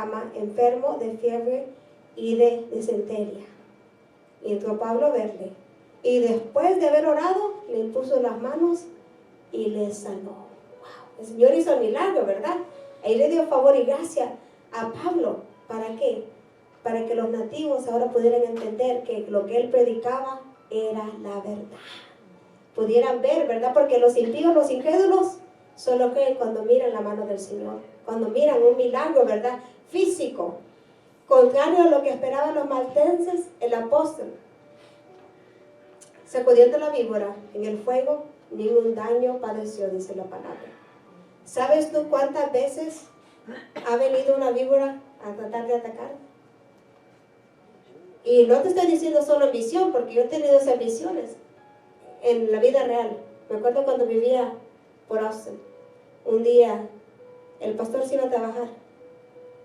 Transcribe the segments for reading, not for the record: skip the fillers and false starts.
cama, enfermo de fiebre y de disentería. Y entró Pablo a verle. Y después de haber orado, le impuso las manos y le sanó. Wow. El Señor hizo el milagro, ¿verdad? Ahí le dio favor y gracia a Pablo. ¿Para qué? Para que los nativos ahora pudieran entender que lo que él predicaba era la verdad. Pudieran ver, ¿verdad? Porque los impíos, los incrédulos, solo creen cuando miran la mano del Señor. Cuando miran un milagro, ¿verdad? Físico. Contrario a lo que esperaban los maltenses, el apóstol, sacudiendo la víbora en el fuego, ningún daño padeció, dice la palabra. ¿Sabes tú cuántas veces ha venido una víbora a tratar de atacar? Y no te estoy diciendo solo en visión, porque yo he tenido esas visiones en la vida real. Me acuerdo cuando vivía por Austin. Un día el pastor se iba a trabajar,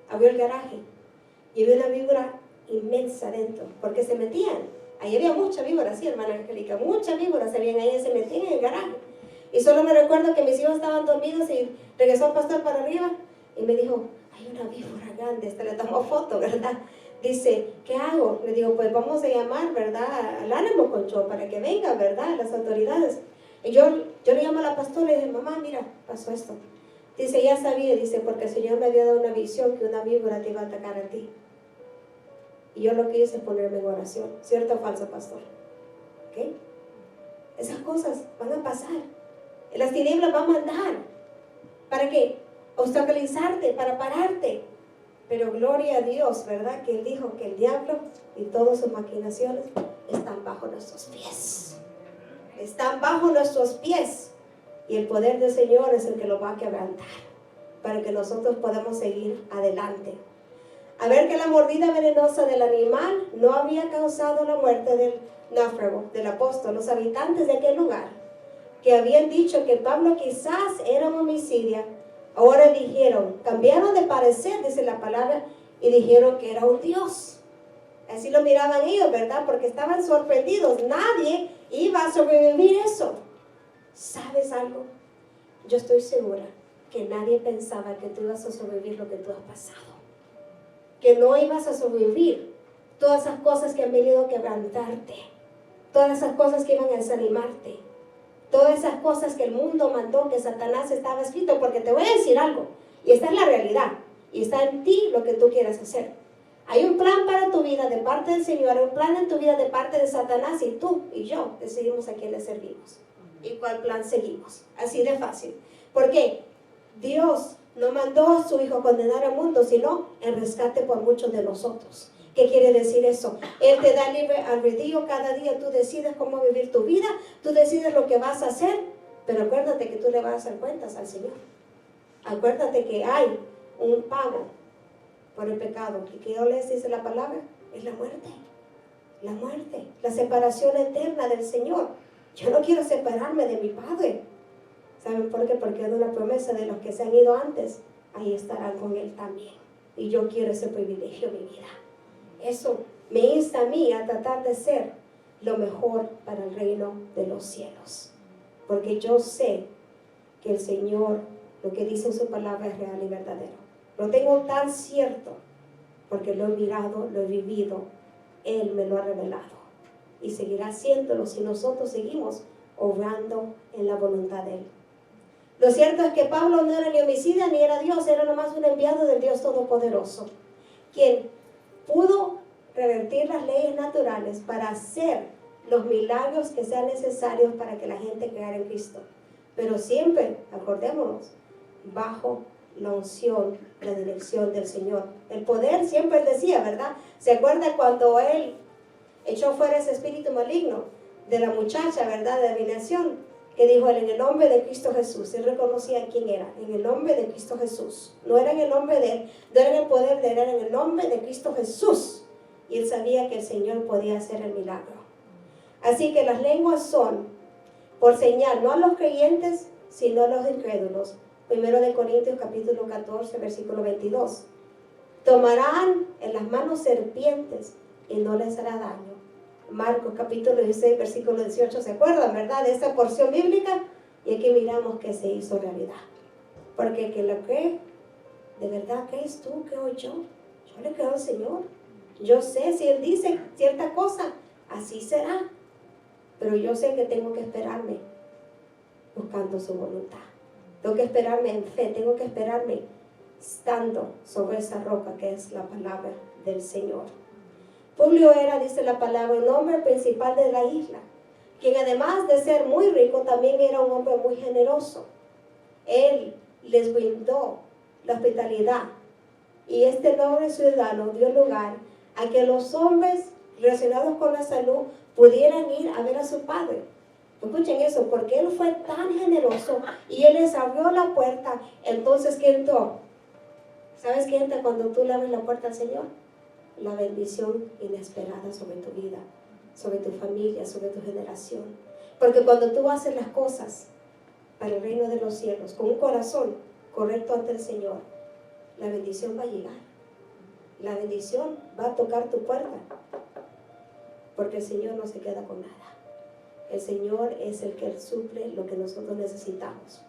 abrió el garaje y había una víbora inmensa dentro, porque se metían. Ahí había mucha víbora, sí, hermana Angélica, muchas víboras se habían ahí, se metían en el garaje. Y solo me recuerdo que mis hijos estaban dormidos y regresó el pastor para arriba y me dijo, hay una víbora grande, le tomó foto, ¿verdad? Dice, ¿qué hago? Le digo, pues vamos a llamar, ¿verdad?, al Álamo Control para que vengan, ¿verdad?, las autoridades. Y yo le llamo a la pastora y le dije, mamá, mira, pasó esto. Dice, ya sabía, dice, porque el Señor me había dado una visión que una víbora te iba a atacar a ti. Y yo lo que hice es ponerme en oración. ¿Cierto o falso, pastor? ¿Ok? Esas cosas van a pasar. Las tinieblas van a mandar. ¿Para qué? Obstaculizarte, para pararte. Pero gloria a Dios, ¿verdad? Que Él dijo que el diablo y todas sus maquinaciones están bajo nuestros pies. Están bajo nuestros pies. Y el poder del Señor es el que lo va a quebrantar, para que nosotros podamos seguir adelante. A ver que la mordida venenosa del animal no había causado la muerte del náufrago, del apóstol. Los habitantes de aquel lugar, que habían dicho que Pablo quizás era un homicida, ahora dijeron, cambiaron de parecer, dice la palabra, y dijeron que era un dios. Así lo miraban ellos, ¿verdad? Porque estaban sorprendidos. Nadie iba a sobrevivir eso. ¿Sabes algo? Yo estoy segura que nadie pensaba que tú ibas a sobrevivir lo que tú has pasado. Que no ibas a sobrevivir todas esas cosas que han venido a quebrantarte. Todas esas cosas que iban a desanimarte. Todas esas cosas que el mundo mandó, que Satanás estaba escrito. Porque te voy a decir algo, y esta es la realidad, y está en ti lo que tú quieras hacer. Hay un plan para tu vida de parte del Señor, hay un plan en tu vida de parte de Satanás, y tú y yo decidimos a quién le servimos y cuál plan seguimos. Así de fácil. Porque Dios no mandó a su Hijo a condenar al mundo, sino el rescate por muchos de nosotros. ¿Qué quiere decir eso? Él te da libre albedrío. Cada día tú decides cómo vivir tu vida, tú decides lo que vas a hacer, pero acuérdate que tú le vas a hacer cuentas al Señor. Acuérdate que hay un pago por el pecado. ¿Y qué les dice la palabra? Es la muerte. La muerte, la separación eterna del Señor. Yo no quiero separarme de mi Padre. ¿Saben por qué? Porque es una promesa de los que se han ido antes. Ahí estarán con Él también. Y yo quiero ese privilegio en mi vida. Eso me insta a mí a tratar de ser lo mejor para el reino de los cielos. Porque yo sé que el Señor, lo que dice en su palabra es real y verdadero. Lo tengo tan cierto porque lo he mirado, lo he vivido. Él me lo ha revelado. Y seguirá haciéndolo si nosotros seguimos obrando en la voluntad de Él. Lo cierto es que Pablo no era ni homicida ni era Dios, era nomás un enviado del Dios Todopoderoso, quien pudo revertir las leyes naturales para hacer los milagros que sean necesarios para que la gente creara en Cristo. Pero siempre, acordémonos, bajo la unción, la dirección del Señor. El poder, siempre Él decía, ¿verdad? ¿Se acuerda cuando Él echó fuera ese espíritu maligno de la muchacha, ¿verdad?, de adivinación? Que dijo Él, en el nombre de Cristo Jesús. Él reconocía quién era, en el nombre de Cristo Jesús. No era en el nombre de Él, no era en el poder de Él, era en el nombre de Cristo Jesús. Y Él sabía que el Señor podía hacer el milagro. Así que las lenguas son por señal, no a los creyentes, sino a los incrédulos. 1 de Corintios capítulo 14, versículo 22. Tomarán en las manos serpientes y no les hará daño. Marcos capítulo 16, versículo 18, ¿se acuerdan, verdad, de esta porción bíblica? Y aquí miramos que se hizo realidad. Porque el que lo cree, ¿de verdad crees tú que hoy yo? Yo le creo al Señor. Yo sé, si Él dice cierta cosa, así será. Pero yo sé que tengo que esperarme buscando su voluntad. Tengo que esperarme en fe, tengo que esperarme estando sobre esa roca que es la palabra del Señor. Publio era, dice la palabra, el hombre principal de la isla, quien además de ser muy rico, también era un hombre muy generoso. Él les brindó la hospitalidad y este noble ciudadano dio lugar a que los hombres relacionados con la salud pudieran ir a ver a su padre. Escuchen eso, porque él fue tan generoso y él les abrió la puerta. Entonces, ¿qué entró? ¿Sabes qué entra cuando tú le abres la puerta al Señor? La bendición inesperada sobre tu vida, sobre tu familia, sobre tu generación. Porque cuando tú haces las cosas para el reino de los cielos, con un corazón correcto ante el Señor, la bendición va a llegar. La bendición va a tocar tu puerta. Porque el Señor no se queda con nada. El Señor es el que suple lo que nosotros necesitamos.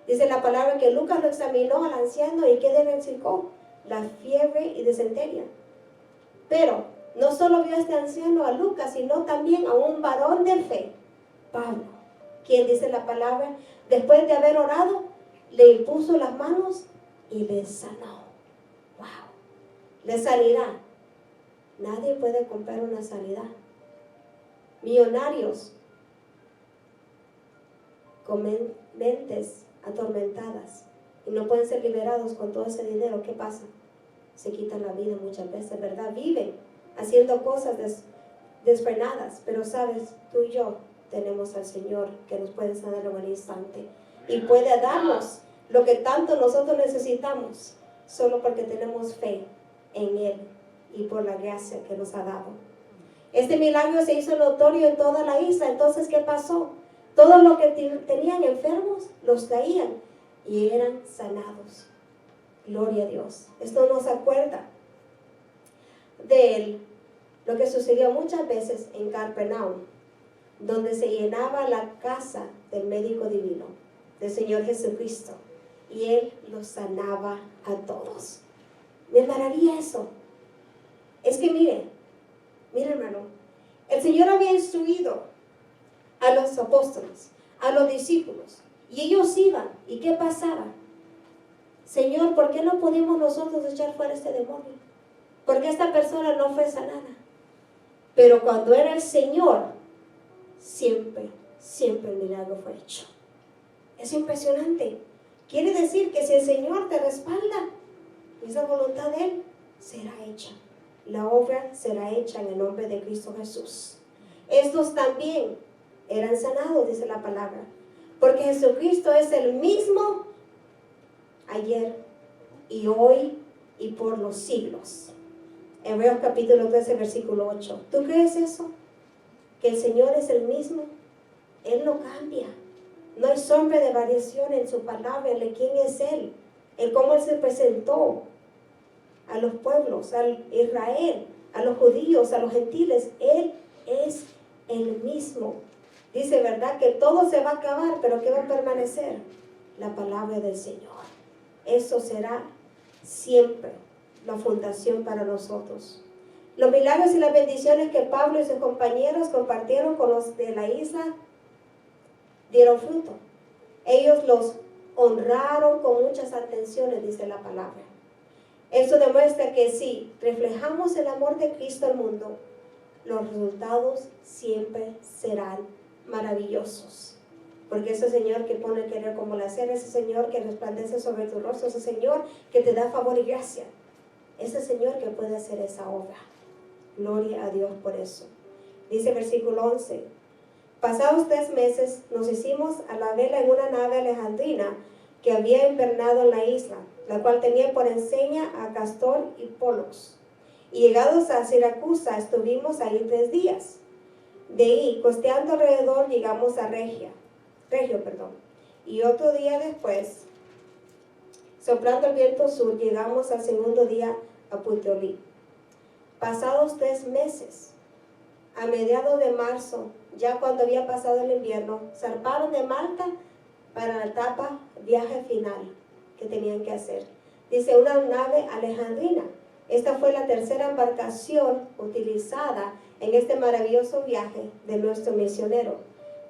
Dice la palabra que Lucas lo examinó al anciano y que diagnosticó la fiebre y disentería. Pero no solo vio a este anciano, a Lucas, sino también a un varón de fe, Pablo, quien dice la palabra, después de haber orado, le impuso las manos y le sanó. ¡Wow! La sanidad. Nadie puede comprar una sanidad. Millonarios con mentes atormentadas y no pueden ser liberados con todo ese dinero. ¿Qué pasa? Se quitan la vida muchas veces, ¿verdad? Viven haciendo cosas desfrenadas, pero sabes, tú y yo tenemos al Señor que nos puede sanar en un instante y puede darnos lo que tanto nosotros necesitamos, solo porque tenemos fe en Él y por la gracia que nos ha dado. Este milagro se hizo notorio en toda la isla. Entonces, ¿qué pasó? Todos los que tenían enfermos los traían y eran sanados. Gloria a Dios. Esto nos acuerda de lo que sucedió muchas veces en Capernaum, donde se llenaba la casa del médico divino, del Señor Jesucristo, y Él los sanaba a todos. Me maravilla eso. Es que miren, hermano, el Señor había instruido a los apóstoles, a los discípulos, y ellos iban, ¿y qué pasaba? Señor, ¿por qué no pudimos nosotros echar fuera este demonio? ¿Por qué esta persona no fue sanada? Pero cuando era el Señor, siempre el milagro fue hecho. Es impresionante. Quiere decir que si el Señor te respalda, esa voluntad de Él será hecha. La obra será hecha en el nombre de Cristo Jesús. Estos también eran sanados, dice la palabra, porque Jesucristo es el mismo ayer y hoy y por los siglos. Hebreos capítulo 13, versículo 8. ¿Tú crees eso? Que el Señor es el mismo. Él no cambia. No hay sombra de variación en su palabra, de quién es Él, en cómo Él se presentó a los pueblos, a Israel, a los judíos, a los gentiles. Él es el mismo. Dice, ¿verdad? Que todo se va a acabar, pero ¿qué va a permanecer? La palabra del Señor. Eso será siempre la fundación para nosotros. Los milagros y las bendiciones que Pablo y sus compañeros compartieron con los de la isla dieron fruto. Ellos los honraron con muchas atenciones, dice la palabra. Eso demuestra que si reflejamos el amor de Cristo al mundo, los resultados siempre serán maravillosos. Porque ese Señor que pone el querer como la cera, ese Señor que resplandece sobre tu rostro, ese Señor que te da favor y gracia, ese Señor que puede hacer esa obra. Gloria a Dios por eso. Dice versículo 11: pasados 3 meses nos hicimos a la vela en una nave alejandrina que había invernado en la isla, la cual tenía por enseña a Castor y Polos. Y llegados a Siracusa estuvimos ahí 3 días. De ahí, costeando alrededor, llegamos a Regio. Y otro día después, soplando el viento sur, llegamos al segundo día a Puteoli. Pasados 3 meses, a mediados de marzo, ya cuando había pasado el invierno, zarparon de Malta para la etapa viaje final que tenían que hacer. dice una nave alejandrina. Esta fue la tercera embarcación utilizada en este maravilloso viaje de nuestro misionero.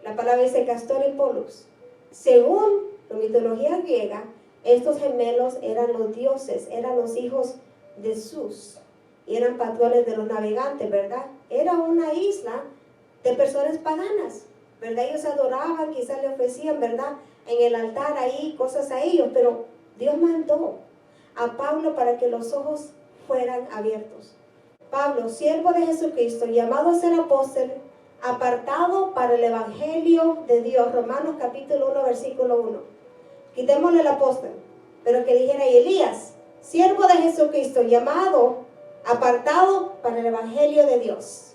La palabra dice Castor y Pollux. Según la mitología griega, estos gemelos eran los dioses, eran los hijos de Zeus y eran patrones de los navegantes, ¿verdad? Era una isla de personas paganas, ¿verdad? Ellos adoraban, quizás le ofrecían, ¿verdad? En el altar ahí, cosas a ellos, pero Dios mandó a Pablo para que los ojos fueran abiertos. Pablo, siervo de Jesucristo, llamado a ser apóstol, apartado para el evangelio de Dios. Romanos capítulo 1, versículo 1. Quitémosle el apóstol, pero que dijera Elías, siervo de Jesucristo, llamado, apartado para el evangelio de Dios.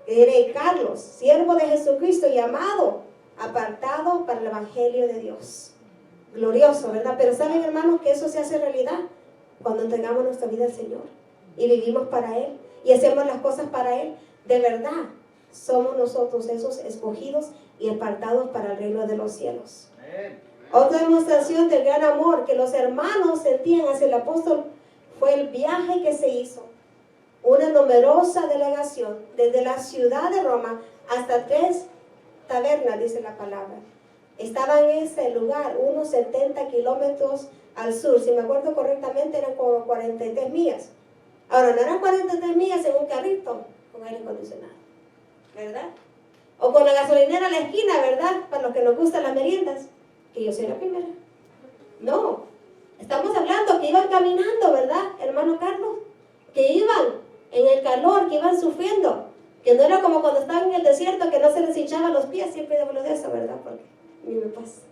Que dijera Carlos, siervo de Jesucristo, llamado, apartado para el evangelio de Dios. Glorioso, ¿verdad? Pero ¿saben, hermanos, que eso se hace realidad cuando entregamos nuestra vida al Señor y vivimos para Él y hacemos las cosas para Él? De verdad, somos nosotros esos escogidos y apartados para el reino de los cielos. Otra demostración del gran amor que los hermanos sentían hacia el apóstol fue el viaje que se hizo. Una numerosa delegación desde la ciudad de Roma hasta 3 tabernas, dice la palabra. Estaba en ese lugar, unos 70 kilómetros al sur. Si me acuerdo correctamente, eran como 43 millas. Ahora, no eran 43 millas en un carrito con aire acondicionado, ¿verdad? O con la gasolinera a la esquina, ¿verdad? Para los que nos gustan las meriendas, que yo soy la primera. No, estamos hablando que iban caminando, ¿verdad, hermano Carlos? Que iban en el calor, que iban sufriendo, que no era como cuando estaban en el desierto, que no se les hinchaban los pies. Siempre hablo de eso, ¿verdad? Porque a mí me pasa.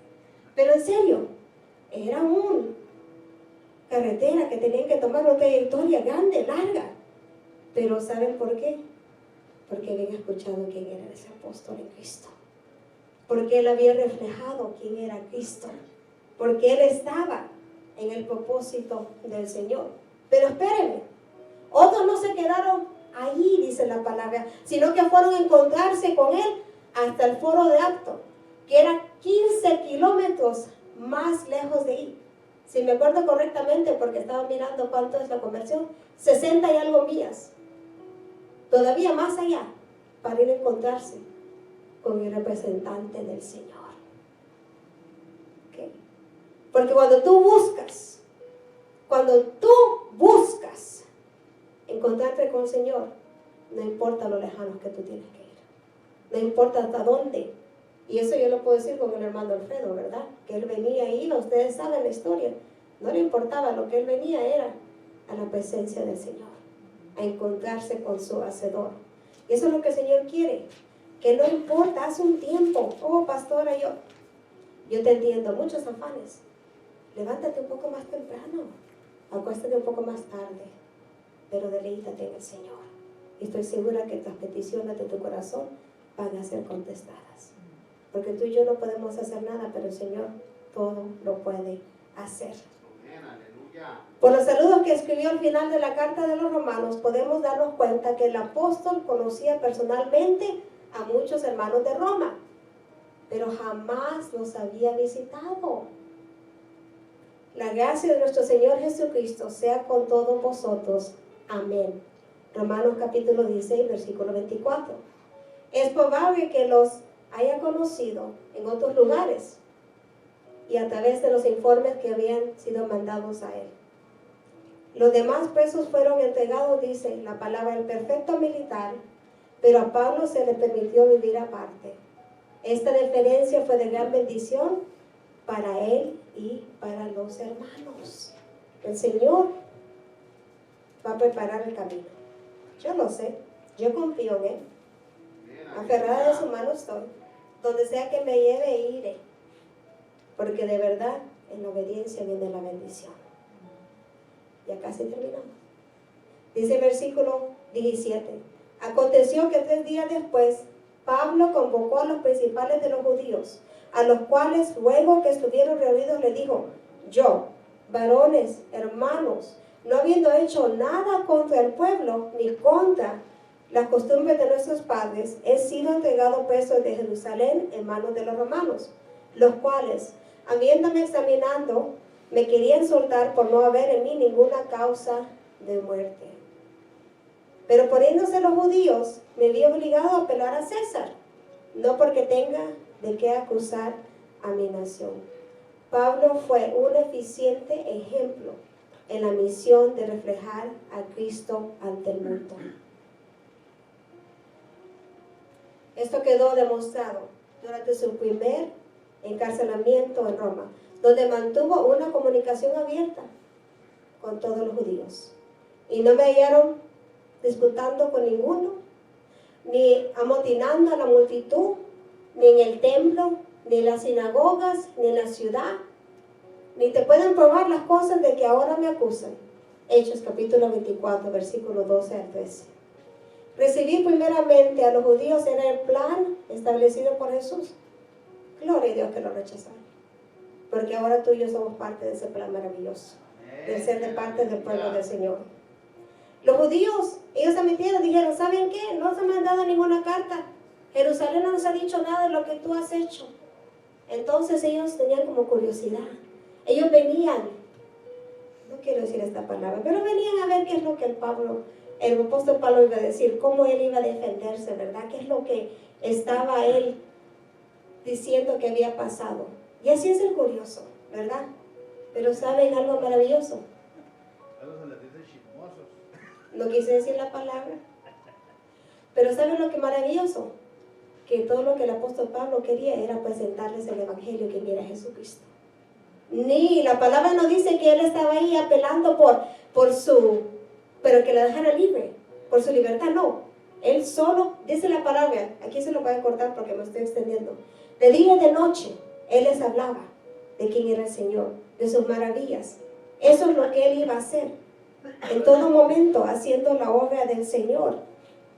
Pero en serio, era una carretera que tenían que tomar una trayectoria grande, larga. Pero ¿saben por qué? Porque habían escuchado quién era ese apóstol en Cristo. Porque él había reflejado quién era Cristo. Porque él estaba en el propósito del Señor. Pero espérenme, otros no se quedaron allí, dice la palabra, sino que fueron a encontrarse con él hasta el foro de Acto, que era 15 kilómetros más lejos de ahí. Si me acuerdo correctamente, porque estaba mirando cuánto es la conversión, 60 y algo millas. Todavía más allá, para ir a encontrarse con el representante del Señor. ¿Okay? Porque cuando tú buscas encontrarte con el Señor, no importa lo lejanos que tú tienes que ir, no importa hasta dónde. Y eso yo lo puedo decir con el hermano Alfredo, ¿verdad? Que él venía y iba, ustedes saben la historia, no le importaba, lo que él venía era a la presencia del Señor, a encontrarse con su Hacedor. Y eso es lo que el Señor quiere, que no importa, hace un tiempo, oh pastora, yo te entiendo, muchos afanes, levántate un poco más temprano, acuéstate un poco más tarde, pero deleítate en el Señor. Y estoy segura que las peticiones de tu corazón van a ser contestadas. Porque tú y yo no podemos hacer nada, pero el Señor todo lo puede hacer. Por los saludos que escribió al final de la carta de los Romanos, podemos darnos cuenta que el apóstol conocía personalmente a muchos hermanos de Roma, pero jamás los había visitado. La gracia de nuestro Señor Jesucristo sea con todos vosotros. Amén. Romanos capítulo 16, versículo 24. Es probable que los haya conocido en otros lugares y a través de los informes que habían sido mandados a él. Los demás presos fueron entregados, dice la palabra, el perfecto militar, pero a Pablo se le permitió vivir aparte. Esta deferencia fue de gran bendición para él y para los hermanos. El Señor va a preparar el camino. Yo lo sé, yo confío en él. Aferrada de su mano estoy. Donde sea que me lleve, iré. Porque de verdad, en la obediencia viene la bendición. Ya casi terminamos. Dice el versículo 17. Aconteció que 3 días después, Pablo convocó a los principales de los judíos, a los cuales luego que estuvieron reunidos le dijo: yo, varones, hermanos, no habiendo hecho nada contra el pueblo, ni contra las costumbres de nuestros padres, he sido entregado preso de Jerusalén en manos de los romanos, los cuales, habiéndome examinado, Me querían soltar por no haber en mí ninguna causa de muerte. Pero poniéndose los judíos, me vi obligado a apelar a César, no porque tenga de qué acusar a mi nación. Pablo fue un eficiente ejemplo en la misión de reflejar a Cristo ante el mundo. Esto quedó demostrado durante su primer encarcelamiento en Roma, donde mantuvo una comunicación abierta con todos los judíos. Y no me hallaron disputando con ninguno, ni amotinando a la multitud, ni en el templo, ni en las sinagogas, ni en la ciudad. Ni te pueden probar las cosas de que ahora me acusan. Hechos capítulo 24, versículo 12 al 13. Recibir primeramente a los judíos era el plan establecido por Jesús. Gloria a Dios que lo rechazaron. Porque ahora tú y yo somos parte de ese plan maravilloso, de ser de parte del pueblo del Señor. Los judíos, ellos admitieron, dijeron, ¿saben qué? No se me han dado ninguna carta. Jerusalén no nos ha dicho nada de lo que tú has hecho. Entonces ellos tenían como curiosidad. Ellos venían, no quiero decir esta palabra, pero venían a ver qué es lo que el apóstol Pablo iba a decir, cómo él iba a defenderse, ¿verdad? ¿Qué es lo que estaba él diciendo que había pasado? Y así es el curioso, ¿verdad? Pero ¿saben algo maravilloso? No quise decir la palabra. Pero ¿saben lo que es maravilloso? Que todo lo que el apóstol Pablo quería era presentarles el evangelio que era Jesucristo. Ni la palabra no dice que él estaba ahí apelando pero que la dejara libre, por su libertad, no. Él solo, dice la palabra, aquí se lo voy a cortar porque me estoy extendiendo. De día y de noche, él les hablaba de quién era el Señor, de sus maravillas. Eso es lo que él iba a hacer, en todo momento, haciendo la obra del Señor.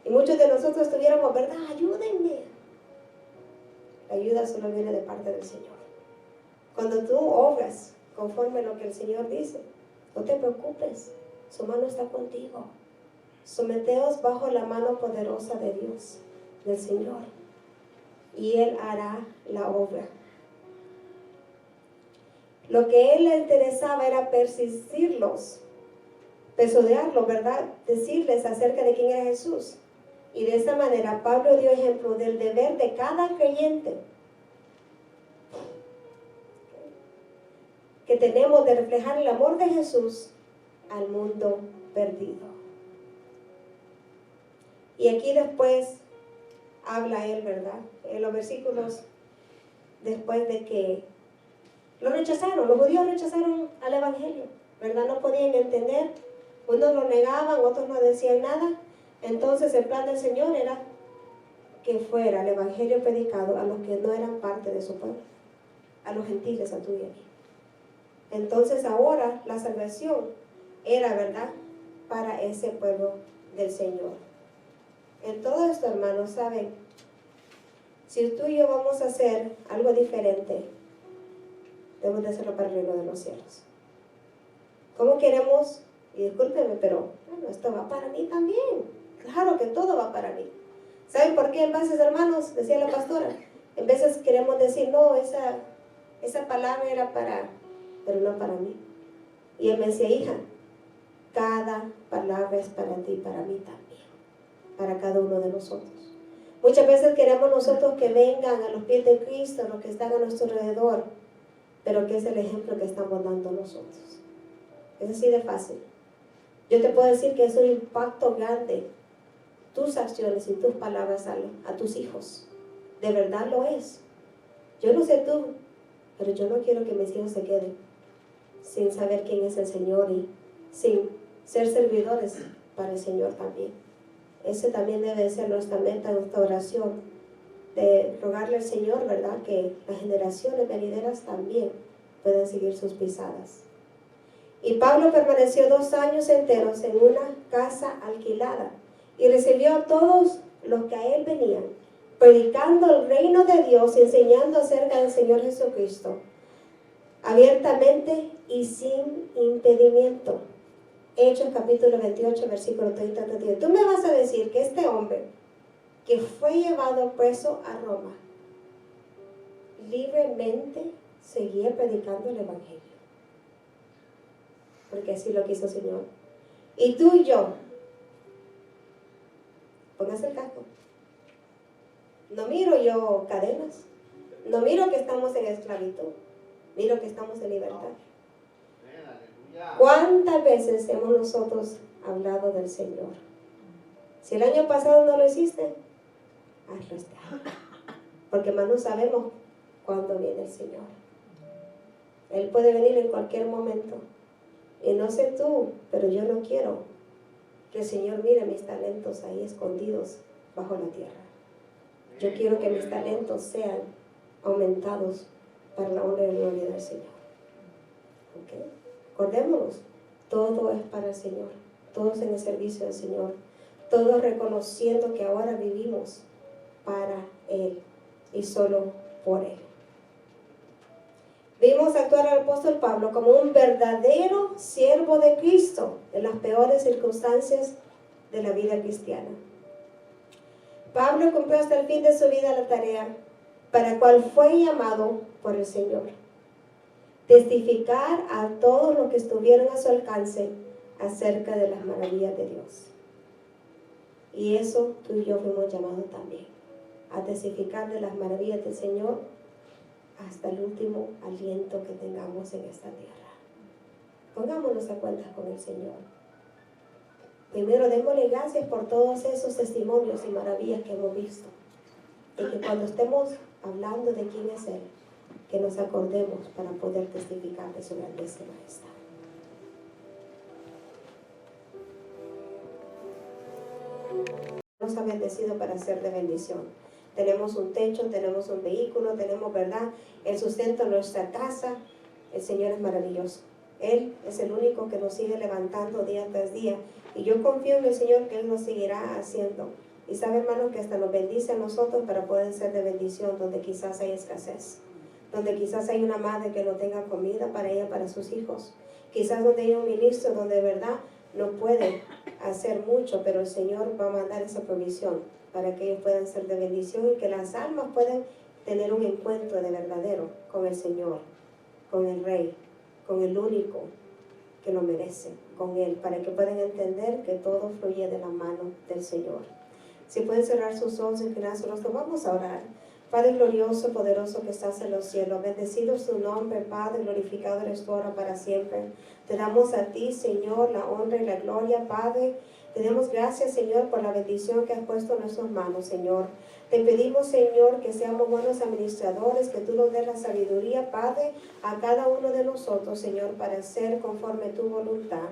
Y muchos de nosotros tuviéramos, ¿verdad? Ayúdenme. La ayuda solo viene de parte del Señor. Cuando tú obras conforme a lo que el Señor dice, no te preocupes, su mano está contigo. Someteos bajo la mano poderosa de Dios, del Señor, y Él hará la obra. Lo que Él le interesaba era persistirlos, persuadirlos, ¿verdad? Decirles acerca de quién era Jesús. Y de esta manera Pablo dio ejemplo del deber de cada creyente que tenemos de reflejar el amor de Jesús al mundo perdido. Y aquí después habla él, ¿verdad? En los versículos después de que lo rechazaron, los judíos rechazaron al evangelio, ¿verdad? No podían entender, unos lo negaban, otros no decían nada. Entonces el plan del Señor era que fuera el evangelio predicado a los que no eran parte de su pueblo, a los gentiles, a tú y a mí. Entonces ahora la salvación era, ¿verdad?, para ese pueblo del Señor. En todo esto, hermanos, ¿saben? Si tú y yo vamos a hacer algo diferente, debemos de hacerlo para el reino de los cielos. ¿Cómo queremos? Y discúlpenme, pero bueno, esto va para mí también. Claro que todo va para mí. ¿Saben por qué en veces, hermanos? Decía la pastora, en veces queremos decir, no, esa palabra era pero no para mí. Y él me decía, hija, cada palabra es para ti, para mí también, para cada uno de nosotros. Muchas veces queremos nosotros que vengan a los pies de Cristo, los que están a nuestro alrededor, pero ¿qué es el ejemplo que estamos dando nosotros? Es así de fácil. Yo te puedo decir que es un impacto grande tus acciones y tus palabras a tus hijos. De verdad lo es. Yo no sé tú, pero yo no quiero que mis hijos se queden sin saber quién es el Señor y sin ser servidores para el Señor también. Ese también debe ser nuestra meta, nuestra oración, de rogarle al Señor, ¿verdad?, que las generaciones venideras también puedan seguir sus pisadas. Y Pablo permaneció 2 años enteros en una casa alquilada y recibió a todos los que a él venían, predicando el reino de Dios y enseñando acerca del Señor Jesucristo, abiertamente y sin impedimento. Hechos capítulo 28, versículo 30 al 31. Tú me vas a decir que este hombre que fue llevado preso a Roma, libremente seguía predicando el evangelio. porque así lo quiso el Señor. Y tú y yo, póngase el casco. No miro yo cadenas, no miro que estamos en esclavitud, miro que estamos en libertad. ¿Cuántas veces hemos nosotros hablado del Señor? Si el año pasado no lo hiciste, hazlo este año. Porque más no sabemos cuándo viene el Señor. Él puede venir en cualquier momento. Y no sé tú, pero yo no quiero que el Señor mire mis talentos ahí escondidos bajo la tierra. Yo quiero que mis talentos sean aumentados para la honra y la gloria del Señor. ¿Ok? Acordémonos, todo es para el Señor, todos en el servicio del Señor, todos reconociendo que ahora vivimos para Él y solo por Él. Vimos actuar al apóstol Pablo como un verdadero siervo de Cristo en las peores circunstancias de la vida cristiana. Pablo cumplió hasta el fin de su vida la tarea para la cual fue llamado por el Señor: testificar a todos los que estuvieron a su alcance acerca de las maravillas de Dios. Y eso tú y yo fuimos llamados también, a testificar de las maravillas del Señor hasta el último aliento que tengamos en esta tierra. Pongámonos a cuentas con el Señor. Primero, démosle gracias por todos esos testimonios y maravillas que hemos visto. Y que cuando estemos hablando de quién es Él, que nos acordemos para poder testificar de su grandeza y majestad. Nos ha bendecido para ser de bendición. Tenemos un techo, tenemos un vehículo, tenemos, ¿verdad?, el sustento de nuestra casa. El Señor es maravilloso. Él es el único que nos sigue levantando día tras día. Y yo confío en el Señor que Él nos seguirá haciendo. Y sabe, hermano, que hasta nos bendice a nosotros para poder ser de bendición donde quizás hay escasez. Donde quizás hay una madre que no tenga comida para ella, para sus hijos. Quizás donde hay un ministro donde de verdad no puede hacer mucho, pero el Señor va a mandar esa provisión para que ellos puedan ser de bendición y que las almas puedan tener un encuentro de verdadero con el Señor, con el Rey, con el único que lo merece, con Él, para que puedan entender que todo fluye de la mano del Señor. Si pueden cerrar sus ojos y inclinar su rostro, vamos a orar. Padre glorioso, poderoso que estás en los cielos, bendecido es tu nombre, Padre, glorificado eres tú ahora para siempre. Te damos a ti, Señor, la honra y la gloria, Padre. Te damos gracias, Señor, por la bendición que has puesto en nuestras manos, Señor. Te pedimos, Señor, que seamos buenos administradores, que tú nos des la sabiduría, Padre, a cada uno de nosotros, Señor, para hacer conforme tu voluntad.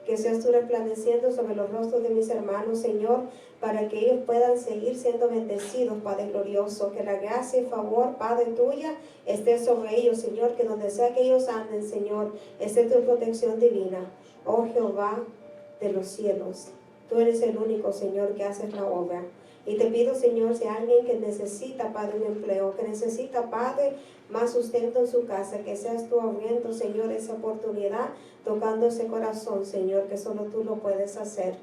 Que seas tú resplandeciendo sobre los rostros de mis hermanos, Señor, para que ellos puedan seguir siendo bendecidos, Padre glorioso. Que la gracia y favor, Padre, tuya esté sobre ellos, Señor. Que donde sea que ellos anden, Señor, esté tu protección divina. Oh Jehová de los cielos, tú eres el único, Señor, que haces la obra. Y te pido, Señor, si hay alguien que necesita, Padre, un empleo, que necesita, Padre, más sustento en su casa, que seas tú abriendo, Señor, esa oportunidad, tocando ese corazón, Señor, que solo tú lo puedes hacer.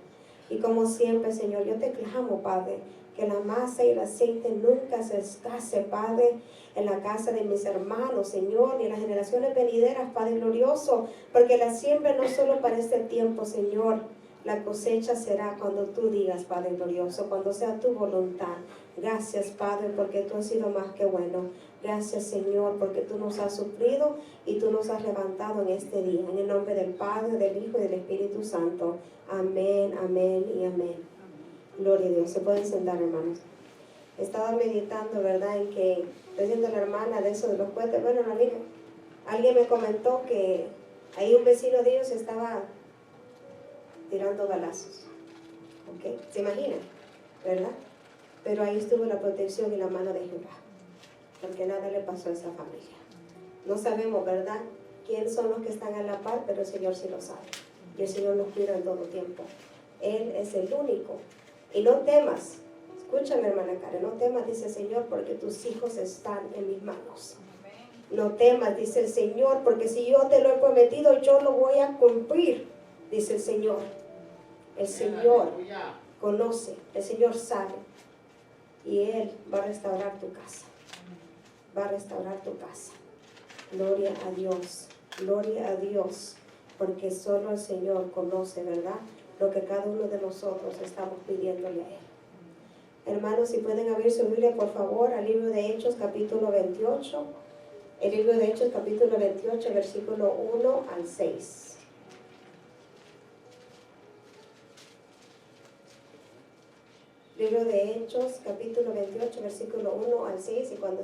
Y como siempre, Señor, yo te clamo, Padre, que la masa y el aceite nunca se escase, Padre, en la casa de mis hermanos, Señor, ni en las generaciones venideras, Padre glorioso, porque la siembra no es solo para este tiempo, Señor. La cosecha será cuando tú digas, Padre glorioso, cuando sea tu voluntad. Gracias, Padre, porque tú has sido más que bueno. Gracias, Señor, porque tú nos has suplido y tú nos has levantado en este día. En el nombre del Padre, del Hijo y del Espíritu Santo. Amén, amén y amén. Gloria a Dios. Se pueden sentar, hermanos. Estaba meditando, ¿verdad?, en que, diciendo la hermana de eso de los cohetes. Bueno, alguien me comentó que ahí un vecino de ellos estaba tirando balazos. ¿Ok? ¿Se imaginan? ¿Verdad? Pero ahí estuvo la protección y la mano de Jehová, porque nada le pasó a esa familia. No sabemos, ¿verdad?, quiénes son los que están a la par, pero el Señor sí lo sabe. Y el Señor nos cuida en todo tiempo. Él es el único. Y no temas. Escúchame, hermana Karen, no temas, dice el Señor, porque tus hijos están en mis manos. No temas, dice el Señor, porque si yo te lo he prometido, yo lo voy a cumplir, dice el Señor. El Señor conoce, el Señor sabe, y Él va a restaurar tu casa. Va a restaurar tu casa. Gloria a Dios, gloria a Dios. porque solo el Señor conoce, ¿verdad?, lo que cada uno de nosotros estamos pidiéndole a Él. Hermanos, si pueden abrir su Biblia, por favor, al libro de Hechos, capítulo 28. El libro de Hechos, capítulo 28, versículo 1 al 6. Libro de Hechos, capítulo 28, versículo 1 al 6. Y cuando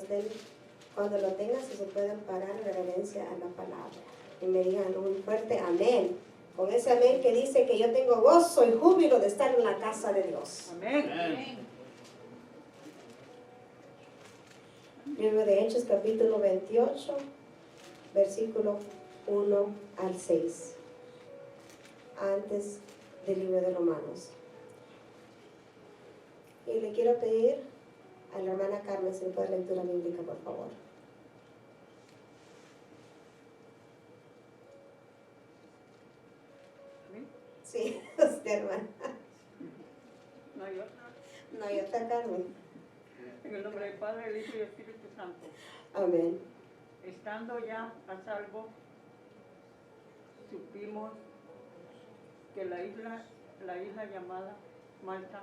lo tengan, si se pueden parar en reverencia a la palabra. Y me digan un fuerte amén. Con ese amén que dice que yo tengo gozo y júbilo de estar en la casa de Dios. Amén. Amén. Libro de Hechos, capítulo 28, versículo 1 al 6. Antes del libro de Romanos. Y le quiero pedir a la hermana Carmen si le puede lectura bíblica, por favor. Amén. Sí, usted, hermana. No hay otra. No, yo está Carmen. En el nombre del Padre, del Hijo y del Espíritu Santo. Amén. Estando ya a salvo, supimos que la isla llamada Malta,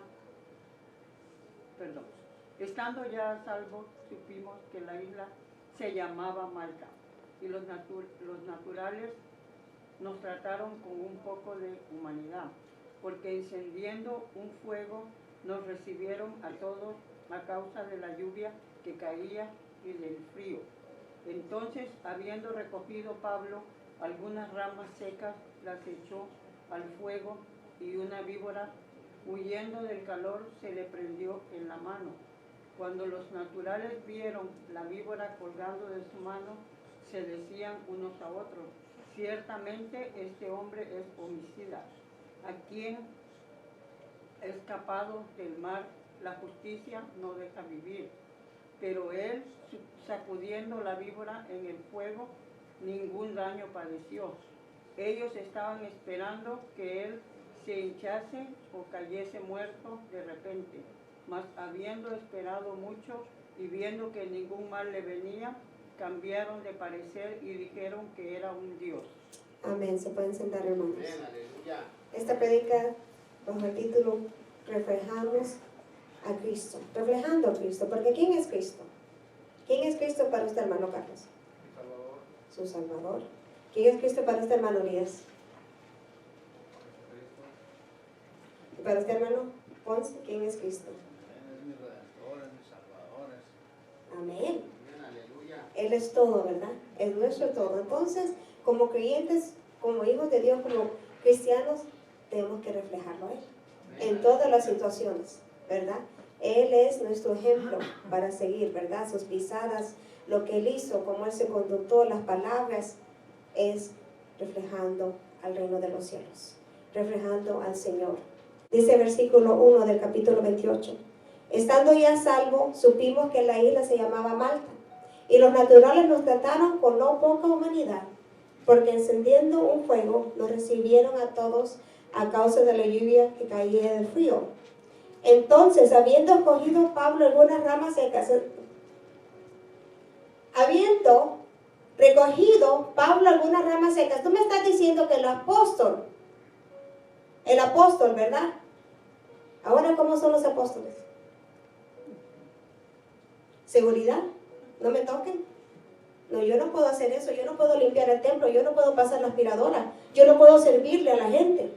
estando ya a salvo, supimos que la isla se llamaba Malta, y los naturales nos trataron con un poco de humanidad, porque encendiendo un fuego nos recibieron a todos a causa de la lluvia que caía y del frío. Entonces, habiendo recogido Pablo algunas ramas secas, las echó al fuego, y una víbora, huyendo del calor, se le prendió en la mano. Cuando los naturales vieron la víbora colgando de su mano, se decían unos a otros: ciertamente este hombre es homicida, a quien escapado del mar la justicia no deja vivir. Pero él, sacudiendo la víbora en el fuego, ningún daño padeció. Ellos estaban esperando que él se hinchase o cayese muerto de repente, mas habiendo esperado mucho y viendo que ningún mal le venía, cambiaron de parecer y dijeron que era un dios. Amén. Se pueden sentar, hermanos. Amén, aleluya. Esta predica bajo el título Reflejamos a Cristo. Reflejando a Cristo. Porque ¿quién es Cristo? ¿Quién es Cristo para usted, hermano Carlos? Salvador. Su Salvador. ¿Quién es Cristo para usted, hermano Díaz? ¿Y para usted, hermano Ponce? ¿Quién es Cristo? Es mi redentor, es mi salvador. Amén. Amén, aleluya. Él es todo, ¿verdad? Es nuestro todo. Entonces, como creyentes, como hijos de Dios, como cristianos, tenemos que reflejarlo a Él. En todas las situaciones, ¿verdad? Él es nuestro ejemplo para seguir, ¿verdad? Sus pisadas, lo que Él hizo, cómo Él se conductó, las palabras, es reflejando al reino de los cielos, reflejando al Señor. Dice el versículo 1 del capítulo 28. Estando ya salvo, supimos que la isla se llamaba Malta, y los naturales nos trataron con no poca humanidad, porque encendiendo un fuego nos recibieron a todos a causa de la lluvia que caía del frío. Entonces, habiendo cogido Pablo algunas ramas secas, tú me estás diciendo que el apóstol, ¿verdad? Ahora, ¿cómo son los apóstoles? ¿Seguridad? ¿No me toquen? No, yo no puedo hacer eso, yo no puedo limpiar el templo, yo no puedo pasar la aspiradora, yo no puedo servirle a la gente.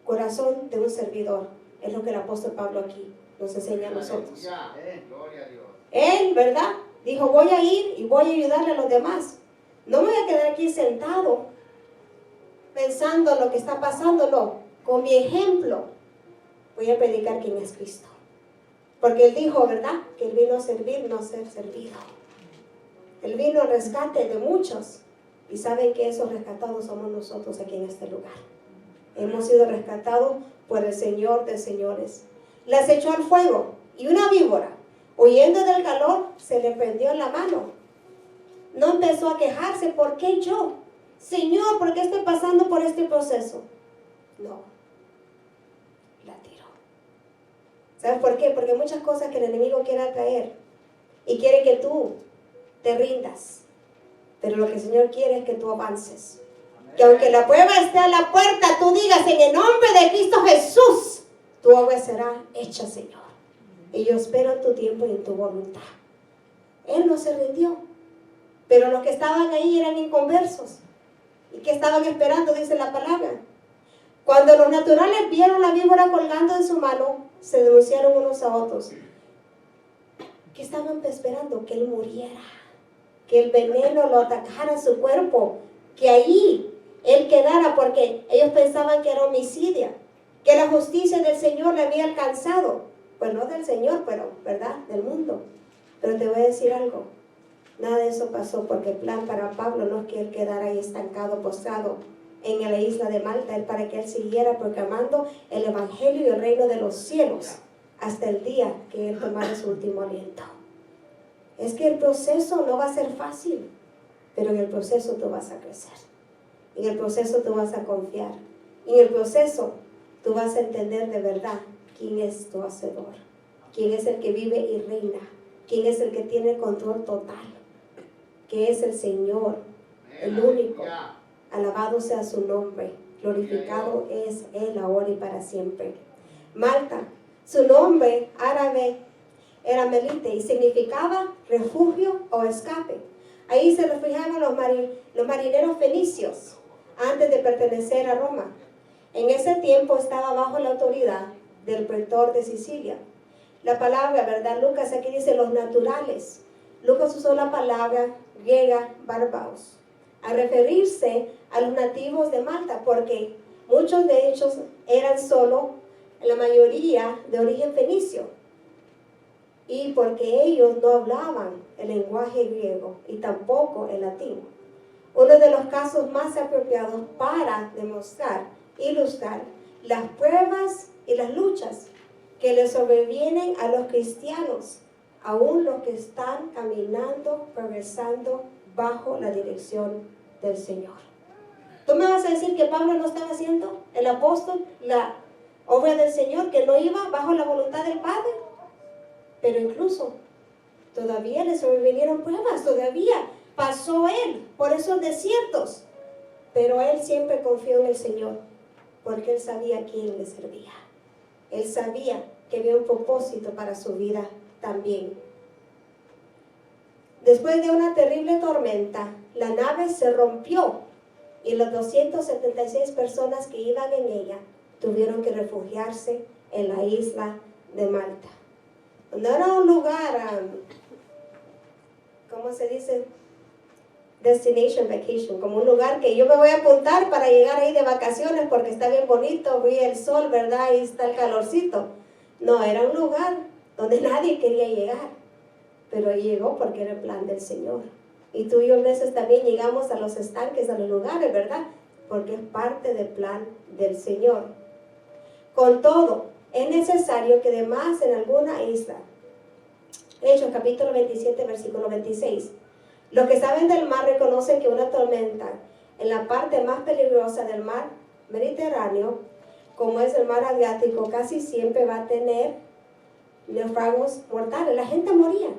Corazón de un servidor, es lo que el apóstol Pablo aquí nos enseña a nosotros. Aleluya. Gloria a Dios. Él, ¿verdad? Dijo, voy a ir y voy a ayudarle a los demás. No me voy a quedar aquí sentado pensando lo que está pasando, no. Con mi ejemplo voy a predicar quién es Cristo. Porque Él dijo, ¿verdad? Que Él vino a servir, no a ser servido. Él vino al rescate de muchos. Y saben que esos rescatados somos nosotros aquí en este lugar. Hemos sido rescatados por el Señor de señores. Las echó al fuego y una víbora, huyendo del calor, se le prendió en la mano. No empezó a quejarse, ¿por qué yo? Señor, ¿por qué estoy pasando por este proceso? No, la tiró. ¿Sabes por qué? Porque muchas cosas que el enemigo quiere atraer y quiere que tú te rindas. Pero lo que el Señor quiere es que tú avances. Que aunque la prueba esté a la puerta, tú digas en el nombre de Cristo Jesús, tu obra será hecha, Señor. Y yo espero en tu tiempo y en tu voluntad. Él no se rindió. Pero los que estaban ahí eran inconversos. ¿Y que estaban esperando? Dice la palabra. Cuando los naturales vieron la víbora colgando en su mano, se denunciaron unos a otros. ¿Qué estaban esperando? Que él muriera. Que el veneno lo atacara su cuerpo. Que ahí él quedara, porque ellos pensaban que era homicidio. Que la justicia del Señor le había alcanzado. Pues no del Señor, pero, ¿verdad? Del mundo. Pero te voy a decir algo. Nada de eso pasó, porque el plan para Pablo no es que él quedara ahí estancado, postrado en la isla de Malta, es para que él siguiera proclamando el evangelio y el reino de los cielos hasta el día que él tomara su último aliento. Es que el proceso no va a ser fácil, pero en el proceso tú vas a crecer. En el proceso tú vas a confiar. En el proceso tú vas a entender de verdad quién es tu hacedor, quién es el que vive y reina, quién es el que tiene el control total, que es el Señor, el único. Alabado sea su nombre, glorificado es Él ahora y para siempre. Malta, su nombre árabe era Melite y significaba refugio o escape. Ahí se refugiaban los marineros fenicios antes de pertenecer a Roma. En ese tiempo estaba bajo la autoridad del pretor de Sicilia. La palabra, ¿verdad? Lucas aquí dice los naturales. Lucas usó la palabra griega barbaos a referirse a los nativos de Malta, porque muchos de ellos eran solo, la mayoría, de origen fenicio, y porque ellos no hablaban el lenguaje griego y tampoco el latín. Uno de los casos más apropiados para demostrar, ilustrar las pruebas y las luchas que le sobrevienen a los cristianos, aún los que están caminando, progresando bajo la dirección del Señor. ¿Tú me vas a decir que Pablo no estaba haciendo, el apóstol, la obra del Señor, que no iba bajo la voluntad del Padre? Pero incluso todavía le sobrevinieron pruebas, todavía pasó él por esos desiertos, pero él siempre confió en el Señor, porque él sabía a quién le servía. Él sabía que había un propósito para su vida también. Después de una terrible tormenta, la nave se rompió y las 276 personas que iban en ella tuvieron que refugiarse en la isla de Malta. No era un lugar, ¿cómo se dice? Destination vacation, como un lugar que yo me voy a apuntar para llegar ahí de vacaciones porque está bien bonito, brilla el sol, ¿verdad? Y está el calorcito. No, era un lugar donde nadie quería llegar. Pero llegó porque era el plan del Señor. Y tú y yo a veces también llegamos a los estanques, a los lugares, ¿verdad? Porque es parte del plan del Señor. Con todo, es necesario que además en alguna isla, Hechos capítulo 27, versículo 26, los que saben del mar reconocen que una tormenta en la parte más peligrosa del mar Mediterráneo, como es el mar Adriático, casi siempre va a tener náufragos mortales. La gente moría.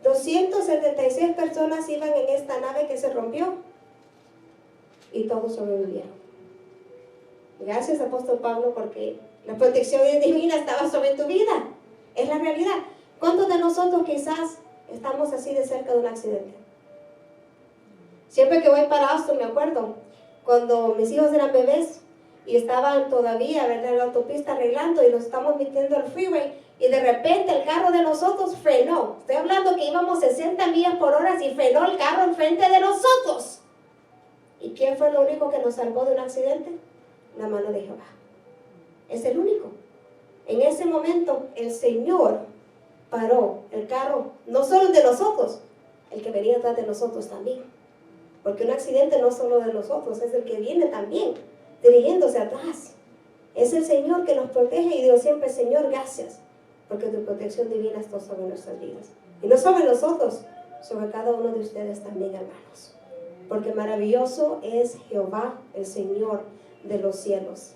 276 personas iban en esta nave que se rompió y todos sobrevivieron. Gracias, apóstol Pablo, porque la protección divina estaba sobre tu vida. Es la realidad. ¿Cuántos de nosotros quizás estamos así de cerca de un accidente? Siempre que voy para Austin, me acuerdo, cuando mis hijos eran bebés y estaban todavía, ¿verdad?, en la autopista arreglando y nos estamos metiendo al freeway, y de repente el carro de nosotros frenó. Estoy hablando que íbamos 60 millas por hora y frenó el carro enfrente de nosotros. ¿Y quién fue lo único que nos salvó de un accidente? La mano de Jehová. Es el único. En ese momento el Señor paró el carro, no solo de nosotros, el que venía atrás de nosotros también. Porque un accidente no es solo de nosotros, es el que viene también, dirigiéndose atrás. Es el Señor que nos protege y digo siempre, Señor, gracias, porque tu protección divina está sobre nuestras vidas. Y no sobre nosotros, sobre cada uno de ustedes también, hermanos. Porque maravilloso es Jehová, el Señor de los cielos.